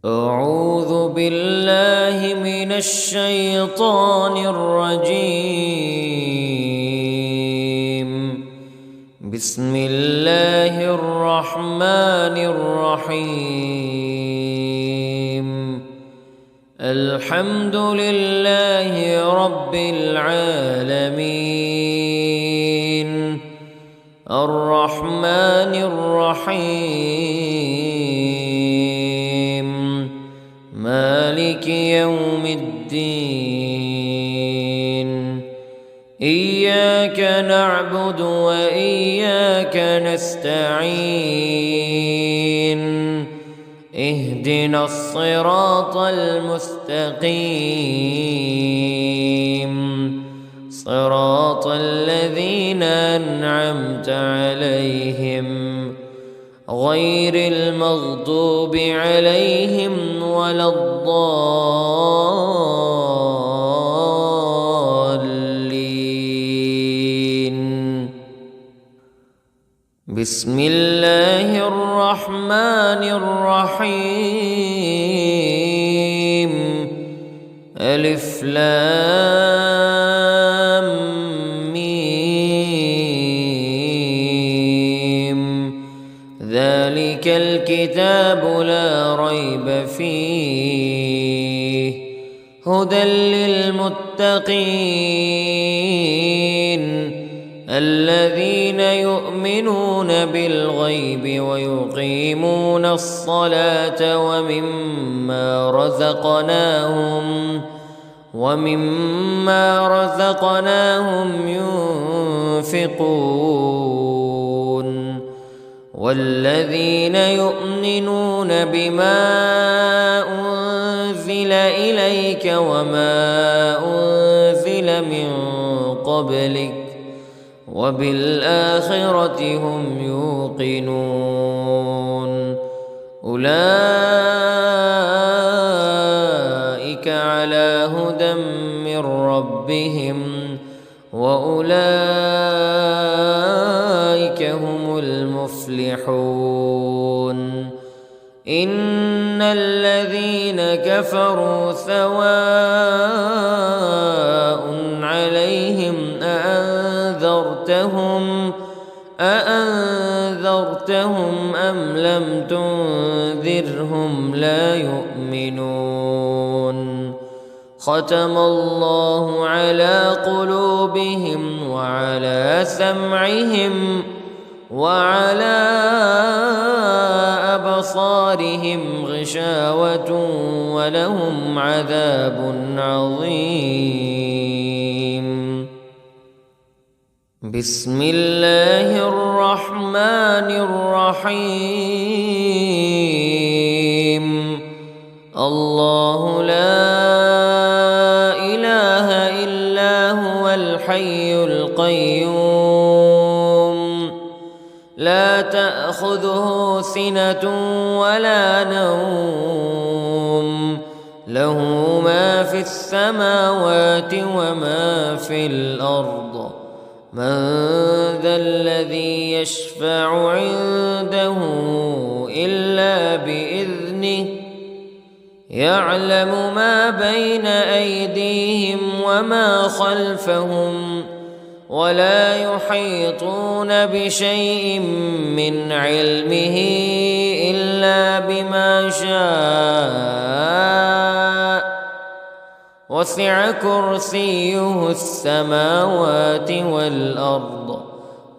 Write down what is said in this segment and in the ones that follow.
أعوذ بالله من الشيطان الرجيم. بسم الله الرحمن الرحيم. الحمد لله رب العالمين الرحمن الرحيم مالك يوم الدين. إياك نعبد وإياك نستعين. اهدنا الصراط المستقيم صراط الذين أنعمت عليهم غير المغضوب عليهم ولا الضالين. بسم الله الرحمن الرحيم. ألف لام ميم. ذلك الكتاب لا ريب فيه هدى للمتقين الذين يؤمنون بالغيب ويقيمون الصلاة ومما رزقناهم ينفقون. والذين يؤمنون بما أنزل إليك وما أنزل من قبلك وبالآخرة هم يوقنون. أولئك على هدى من ربهم وأولئك هم المفلحون. إن الذين كفروا سواء عليهم أأنذرتهم أم لم تنذرهم لا يؤمنون. ختم الله على قلوبهم وعلى سمعهم وعلى أبصارهم غشاوة ولهم عذاب عظيم. بسم الله الرحمن الرحيم. الله لا إله إلا هو الحي القيوم لا تأخذه سنة ولا نوم له ما في السماوات وما في الأرض. من ذا الذي يشفع عنده إلا بإذنه يعلم ما بين أيديهم وما خلفهم ولا يحيطون بشيء من علمه إلا بما شاء. وسع كرسيه السماوات والأرض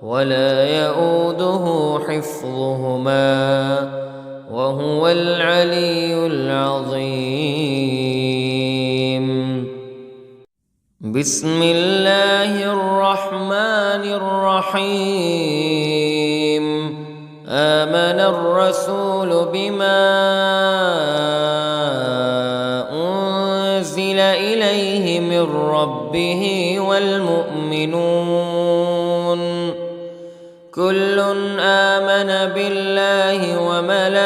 ولا يؤوده حفظهما وهو العلي العظيم. بسم الله الرحمن الرحيم. آمن الرسول بما أنزل إليه من ربه والمؤمنون كل آمن بالله وملائكته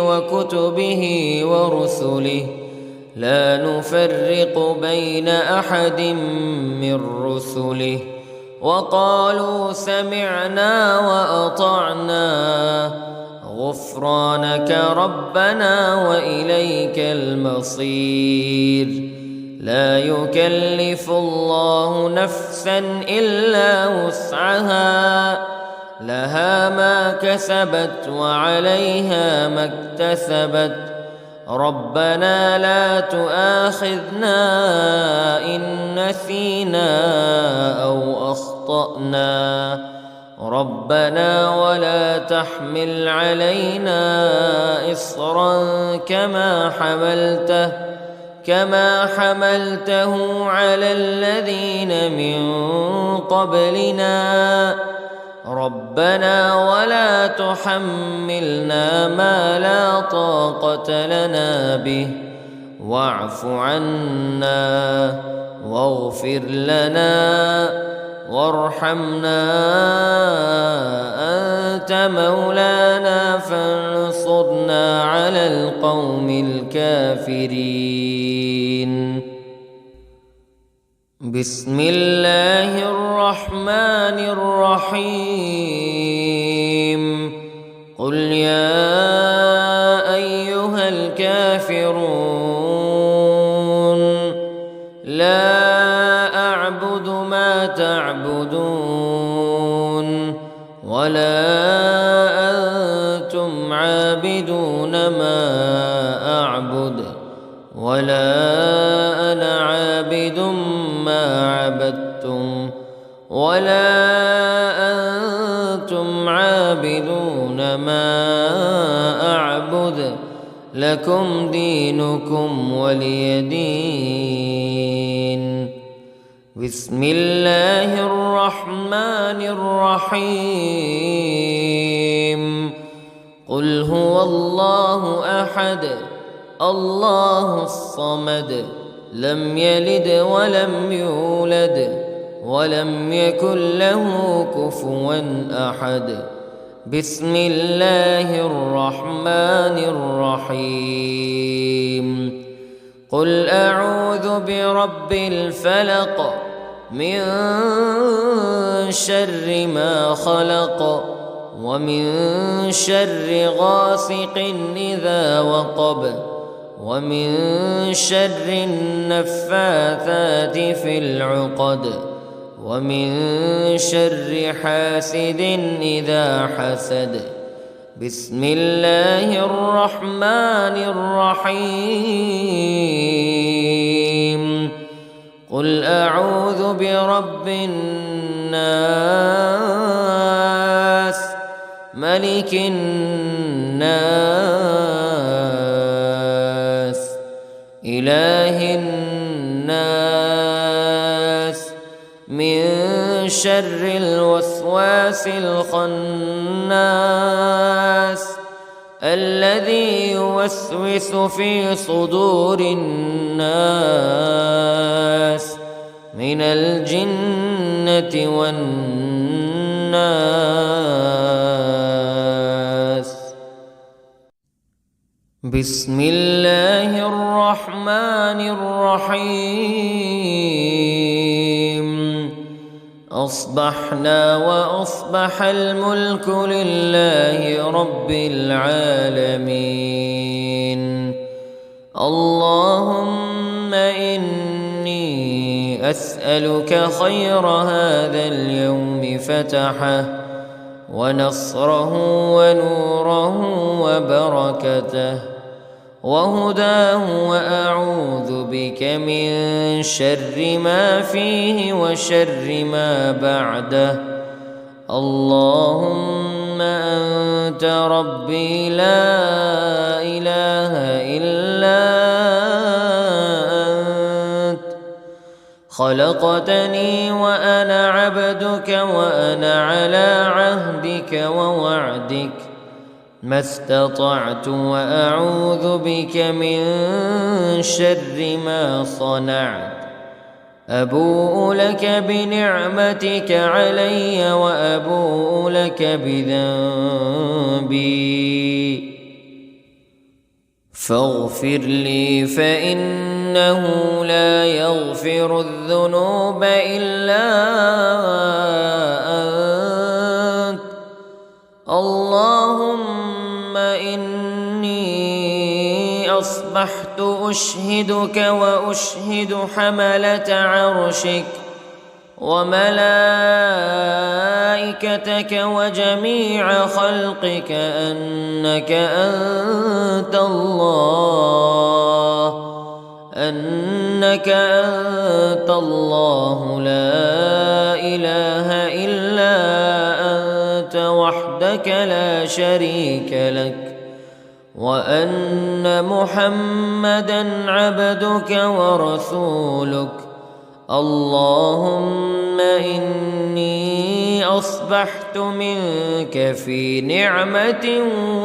وكتبه ورسله لا نفرق بين أحد من رسله وقالوا سمعنا وأطعنا غفرانك ربنا وإليك المصير. لا يكلف الله نفسا إلا وسعها، لها ما كسبت وعليها ما اكتسبت. ربنا لا تؤاخذنا إن نسينا أو أخطأنا. ربنا ولا تحمل علينا إصرا كما حملته على الذين من قبلنا. ربنا ولا تحملنا ما لا طاقة لنا به، واعف عنا واغفر لنا وارحمنا، أنت مولانا فانصرنا على القوم الكافرين. بسم الله الرحمن الرحيم. قل يا أيها الكافرون لا أعبد ما تعبدون ولا أنتم عابدون ما أعبد ولا أنا عابد ما عبدتم ولا أنتم عابدون ما أعبد، لكم دينكم ولي دين. بسم الله الرحمن الرحيم. قل هو الله أحد الله الصمد، لم يلد ولم يولد ولم يكن له كفوا أحد. بسم الله الرحمن الرحيم. قل أعوذ برب الفلق من شر ما خلق ومن شر غاسق إذا وقب ومن شر النفاثات في العقد ومن شر حاسد إذا حسد. بسم الله الرحمن الرحيم. قل أعوذ برب الناس ملك الناس إله الناس من شر الوسواس الخناس الذي يوسوس في صدور الناس من الجنة والناس. بسم الله الرحمن الرحيم. أصبحنا وأصبح الملك لله رب العالمين. اللهم إني أسألك خير هذا اليوم فتحه ونصره ونوره وبركته وهداه، وأعوذ بك من شر ما فيه وشر ما بعده. اللهم أنت ربي لا إله إلا أنت، خلقتني وأنا عبدك وأنا على عهدك ووعدك ما استطعت، وأعوذ بك من شر ما صنعت. أبوء لك بنعمتك علي وأبوء لك بذنبي فاغفر لي، فإنه لا يغفر الذنوب إلا أنت. اللهم إني أصبحت أشهدك وأشهد حملة عرشك وملائكتك وجميع خلقك أنك أنت الله لا إله إلا أنت وحدك لا شريك لك، وأن محمدًا عبدك ورسولك. اللهم إني أصبحت منك في نعمة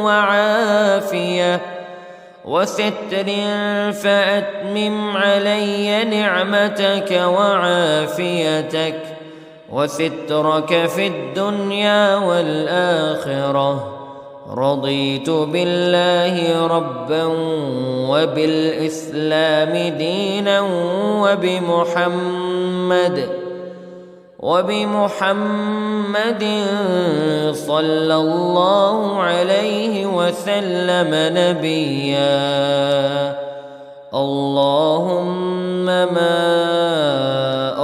وعافية وستر، فأتمم علي نعمتك وعافيتك وسترك في الدنيا والآخرة. رضيت بالله ربا وبالإسلام دينا وبمحمد صلى الله عليه وسلم نبيا. اللهم ما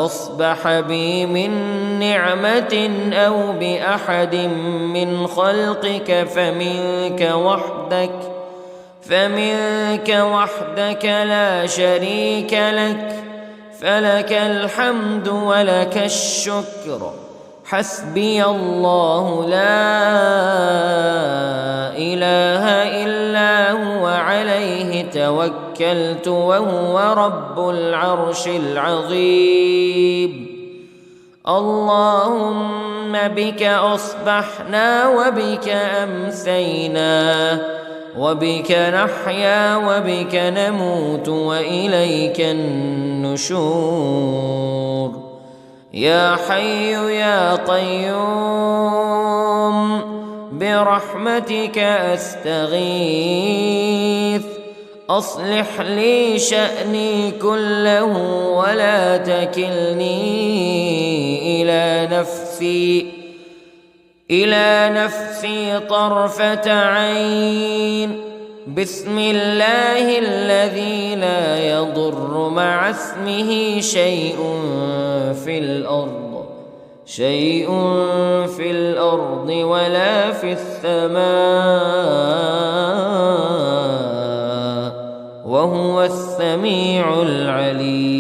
أصبح بي من نعمة أو بأحد من خلقك فمنك وحدك لا شريك لك، فلك الحمد ولك الشكر. حسبي الله لا إله إلا هو عليه توكلت وهو رب العرش العظيم. اللهم بك أصبحنا وبك أمسينا وبك نحيا وبك نموت وإليك النشور. يا حي يا قيوم برحمتك أستغيث، أصلح لي شأني كله ولا تكلني إلى نفسي طرفة عين. بسم الله الذي لا يضر مع اسمه شيء في الأرض ولا في السماء، وهو السميع العليم.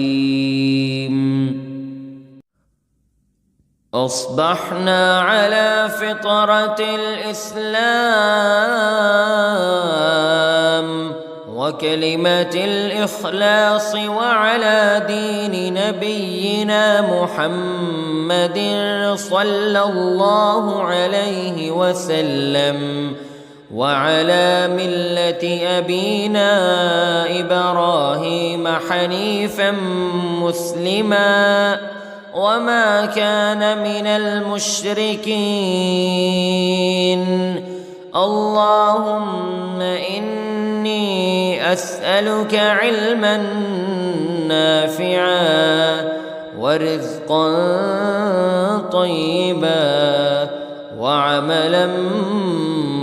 أصبحنا على فطرة الإسلام وكلمة الإخلاص وعلى دين نبينا محمد صلى الله عليه وسلم وعلى ملة أبينا إبراهيم حنيفا مسلما وما كان من المشركين. اللهم إني أسألك علما نافعا ورزقا طيبا وعملا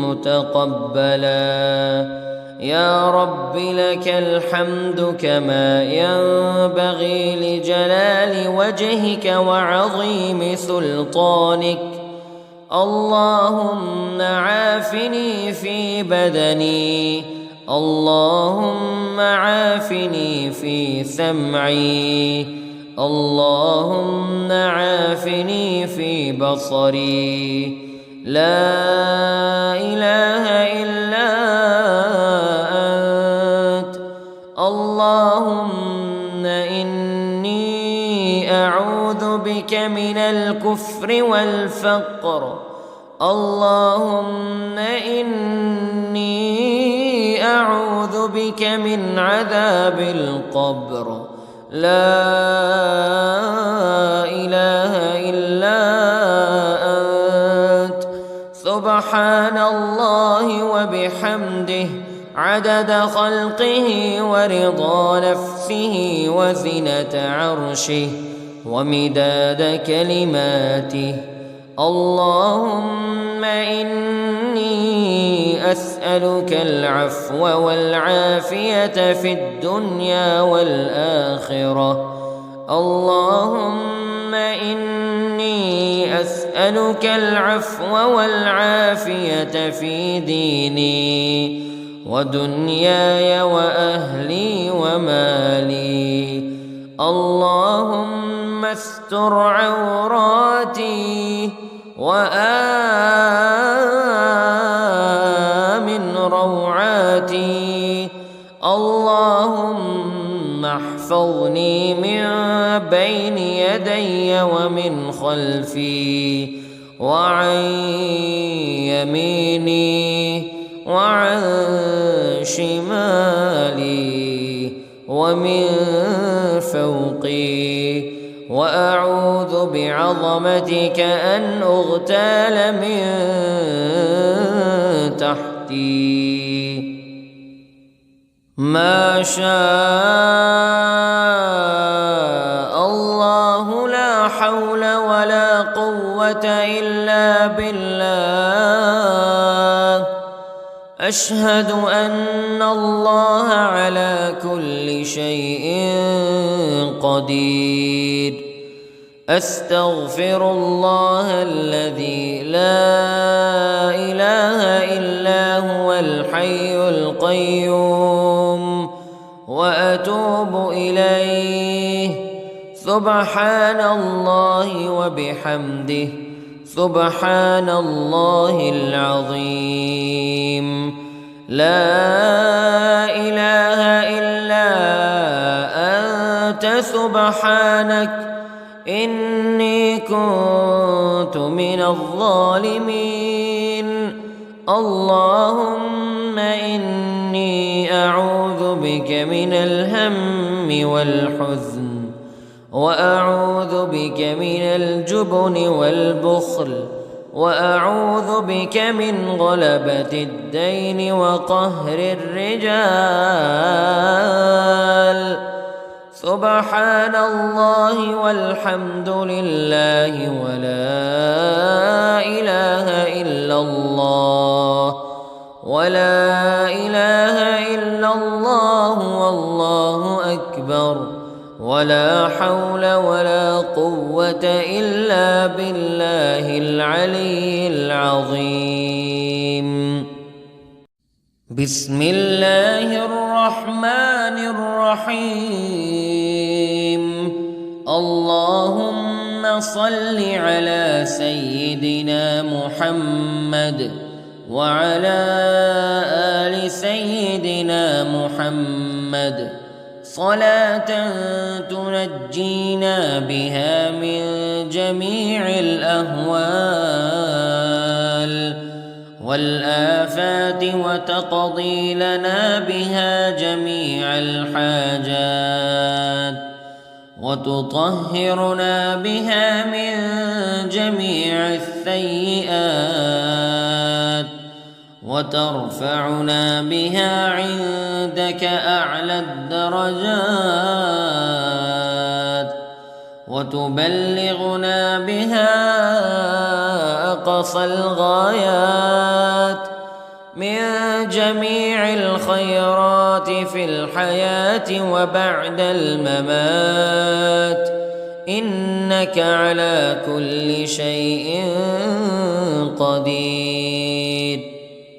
متقبلا. يا رب لك الحمد كما ينبغي لجلال وجهك وعظيم سلطانك. اللهم عافني في بدني، اللهم عافني في سمعي، اللهم عافني في بصري. لا إله إلا أنت. اللهم إني أعوذ بك من الكفر والفقر. اللهم إني أعوذ بك من عذاب القبر. لا إله إلا أنت. سبحان الله وبحمده عدد خلقه ورضا نفسه وزنة عرشه ومداد كلماته. اللهم إني إني أسألك العفو والعافية في الدنيا والآخرة. اللهم إني أسألك العفو والعافية في ديني ودنياي وأهلي ومالي. اللهم استر عوراتي وآمن روعاتي. اللهم احفظني من بين يدي ومن خلفي وعن يميني وعن شمالي ومن فوقي، وأعوذ بعظمتك أن أغتال من تحتي. ما شاء الله لا حول ولا قوة إلا بالله. أشهد أن الله على كل شيء قدير. أستغفر الله الذي لا إله إلا هو الحي القيوم وأتوب إليه. سبحان الله وبحمده، سبحان الله العظيم. لا إله إلا أنت سبحانك إني كنت من الظالمين. اللهم إني أعوذ بك من الهم والحزن، وأعوذ بك من الجبن والبخل، وأعوذ بك من غلبة الدين وقهر الرجال. سبحان الله والحمد لله ولا إله إلا الله، ولا إله إلا الله والله أكبر، ولا حول ولا قوة إلا بالله العلي العظيم. بسم الله الرحمن الرحيم. اللهم صل على سيدنا محمد وعلى آل سيدنا محمد صلاة تنجينا بها من جميع الأهوال والآفات وتقضي لنا بها جميع الحاجات وتطهرنا بها من جميع السيئات وترفعنا بها عندك أعلى الدرجات وتبلغنا بها أقصى الغايات من جميع الخيرات في الحياة وبعد الممات، إنك على كل شيء قدير.